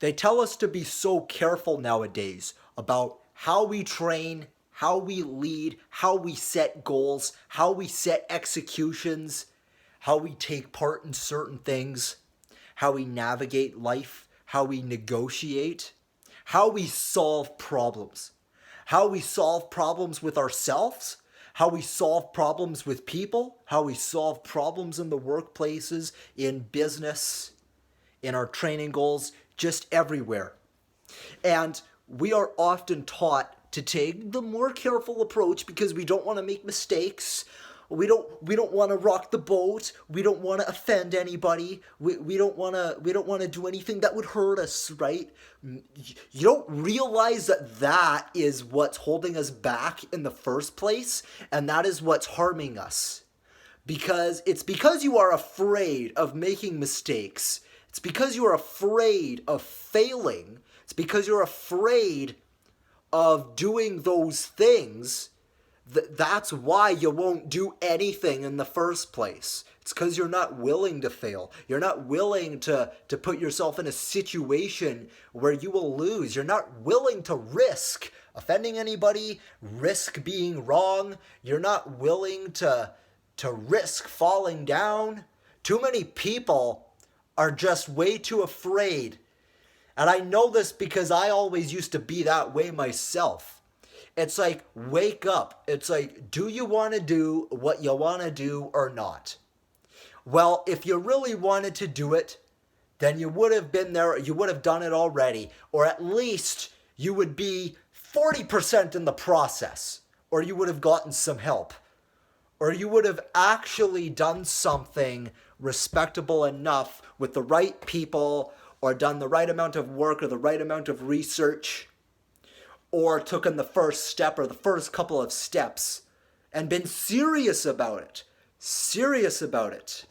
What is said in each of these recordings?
They tell us to be so careful nowadays about how we train, how we lead, how we set goals, how we set executions, how we take part in certain things, how we navigate life, how we negotiate, how we solve problems, how we solve problems with ourselves, how we solve problems with people, how we solve problems in the workplaces, in business, in our training goals, just everywhere. And we are often taught to take the more careful approach because we don't want to make mistakes. We don't want to rock the boat. We don't want to offend anybody. We don't want to do anything that would hurt us, right? You don't realize that that is what's holding us back in the first place, and that is what's harming us. Because you are afraid of making mistakes. It's because you are afraid of failing. It's because you're afraid of doing those things. That's why you won't do anything in the first place. It's because you're not willing to fail. You're not willing to put yourself in a situation where you will lose. You're not willing to risk offending anybody, risk being wrong. You're not willing to risk falling down. Too many people are just way too afraid. And I know this because I always used to be that way myself. It's like, wake up. It's like, do you want to do what you want to do or not? Well, if you really wanted to do it, then you would have been there, you would have done it already, or at least you would be 40% in the process, or you would have gotten some help, or you would have actually done something respectable enough with the right people, or done the right amount of work or the right amount of research, or taken the first step or the first couple of steps and been serious about it. Serious about it.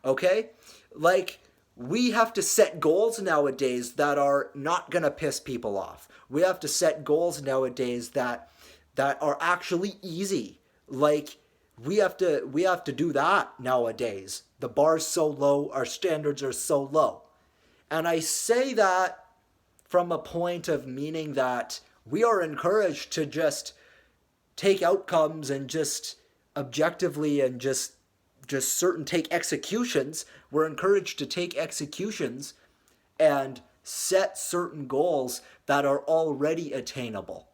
Okay? Like, we have to set goals nowadays that are not going to piss people off. We have to set goals nowadays that are actually easy. Like, we have to do that nowadays. The bar's so low, our standards are so low. And I say that from a point of meaning that we are encouraged to just take outcomes and just objectively and just certain take executions. We're encouraged to take executions and set certain goals that are already attainable.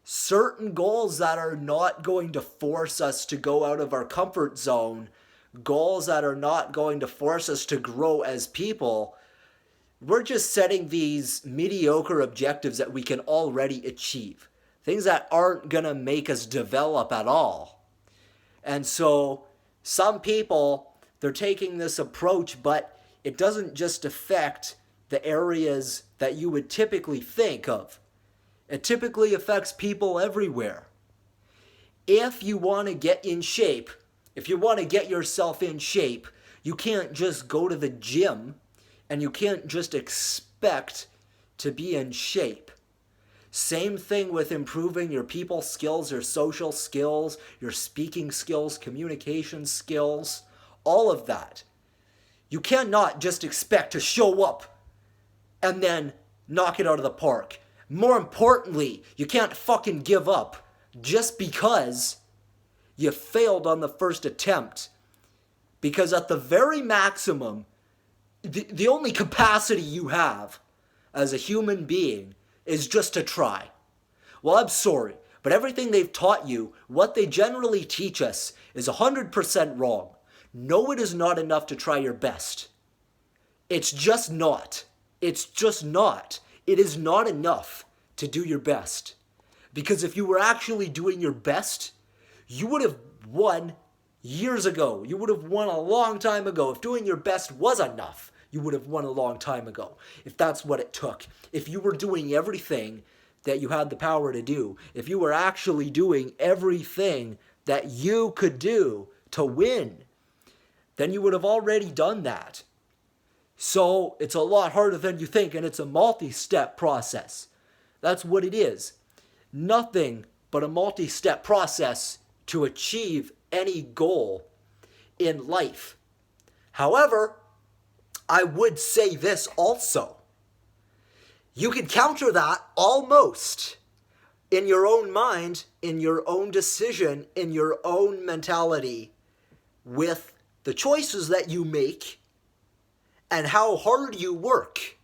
Certain goals that are not going to force us to go out of our comfort zone, goals that are not going to force us to grow as people. We're just setting these mediocre objectives that we can already achieve. Things that aren't going to make us develop at all. And so some people, they're taking this approach, but it doesn't just affect the areas that you would typically think of. It typically affects people everywhere. If you want to get in shape, if you want to get yourself in shape, you can't just go to the gym and you can't just expect to be in shape. Same thing with improving your people skills, your social skills, your speaking skills, communication skills, all of that. You cannot just expect to show up and then knock it out of the park. More importantly, you can't fucking give up just because you failed on the first attempt. Because at the very maximum, the only capacity you have as a human being is just to try. Well, I'm sorry, but everything they've taught you, what they generally teach us, is 100% wrong. No, it is not enough to try your best. It's just not. It's just not. It is not enough to do your best. Because if you were actually doing your best, you would have won years ago. You would have won a long time ago. If doing your best was enough, you would have won a long time ago. If that's what it took. If you were doing everything that you had the power to do. If you were actually doing everything that you could do to win, then you would have already done that. So it's a lot harder than you think, and it's a multi-step process. That's what it is. Nothing but a multi-step process to achieve any goal in life. However, I would say this also. You can counter that almost in your own mind, in your own decision, in your own mentality with the choices that you make and how hard you work.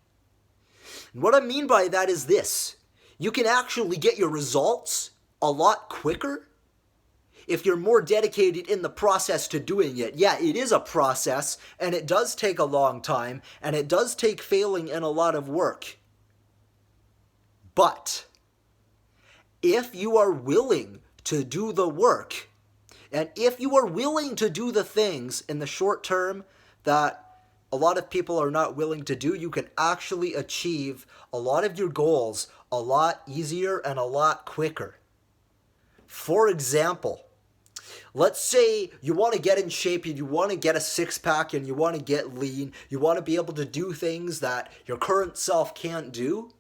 And what I mean by that is this. You can actually get your results a lot quicker if you're more dedicated in the process to doing it. Yeah, it is a process, and it does take a long time, and it does take failing and a lot of work. But if you are willing to do the work, and if you are willing to do the things in the short term that a lot of people are not willing to do, you can actually achieve a lot of your goals a lot easier and a lot quicker. For example, let's say you want to get in shape and you want to get a six-pack and you want to get lean. You want to be able to do things that your current self can't do.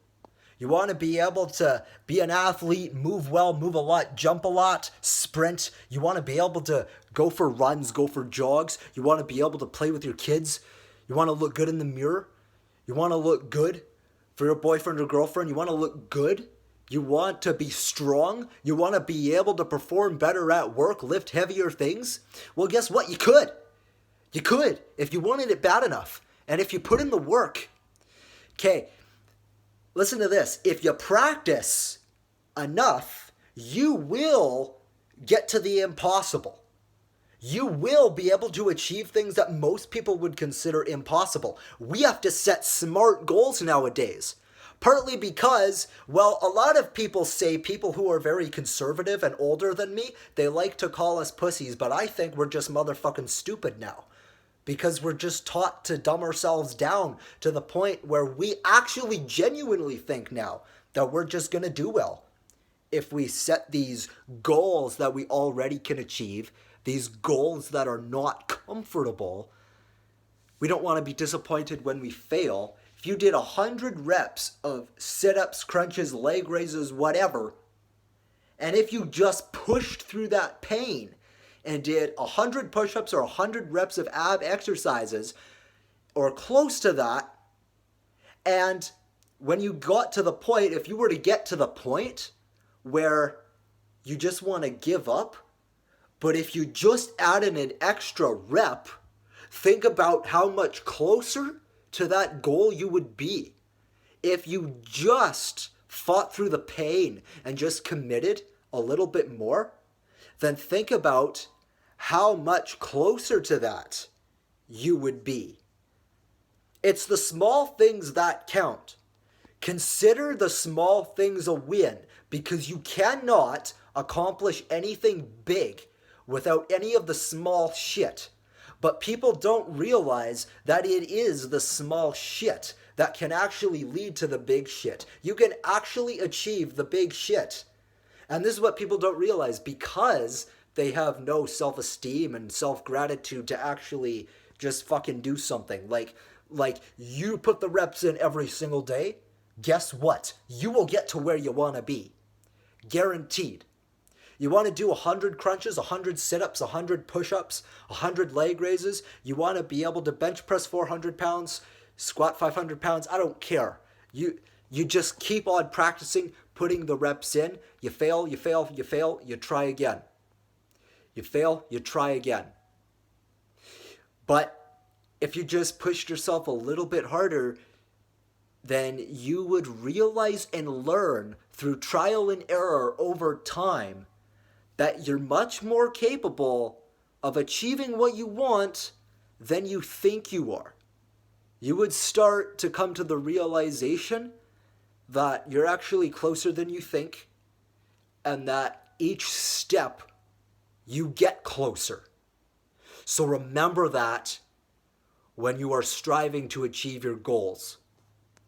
You want to be able to be an athlete, move well, move a lot, jump a lot, sprint. You want to be able to go for runs, go for jogs. You want to be able to play with your kids. You want to look good in the mirror. You want to look good for your boyfriend or girlfriend. You want to look good. You want to be strong. You want to be able to perform better at work, lift heavier things. Well, guess what? You could. You could if you wanted it bad enough. And if you put in the work. Okay. Listen to this. If you practice enough, you will get to the impossible. You will be able to achieve things that most people would consider impossible. We have to set smart goals nowadays. Partly because, well, a lot of people say, people who are very conservative and older than me, they like to call us pussies, but I think we're just motherfucking stupid now. Because we're just taught to dumb ourselves down to the point where we actually genuinely think now that we're just going to do well. If we set these goals that we already can achieve, these goals that are not comfortable, we don't want to be disappointed when we fail. If you did 100 reps of sit-ups, crunches, leg raises, whatever, and if you just pushed through that pain and did 100 push-ups or 100 reps of ab exercises or close to that, and when you got to the point, if you were to get to the point where you just want to give up, but if you just added an extra rep, think about how much closer to that goal you would be if you just fought through the pain and just committed a little bit more. Then think about how much closer to that you would be. It's the small things that count. Consider the small things a win, because you cannot accomplish anything big without any of the small shit. But people don't realize that it is the small shit that can actually lead to the big shit. You can actually achieve the big shit. And this is what people don't realize, because they have no self-esteem and self-gratitude to actually just fucking do something. Like you put the reps in every single day, guess what? You will get to where you want to be. Guaranteed. You want to do 100 crunches, 100 sit-ups, 100 push-ups, 100 leg raises. You want to be able to bench press 400 pounds, squat 500 pounds. I don't care. You just keep on practicing, putting the reps in. You fail, you fail, you fail, you try again. You fail, you try again. But if you just pushed yourself a little bit harder, then you would realize and learn through trial and error over time that you're much more capable of achieving what you want than you think you are. You would start to come to the realization that you're actually closer than you think, and that each step you get closer. So remember that when you are striving to achieve your goals.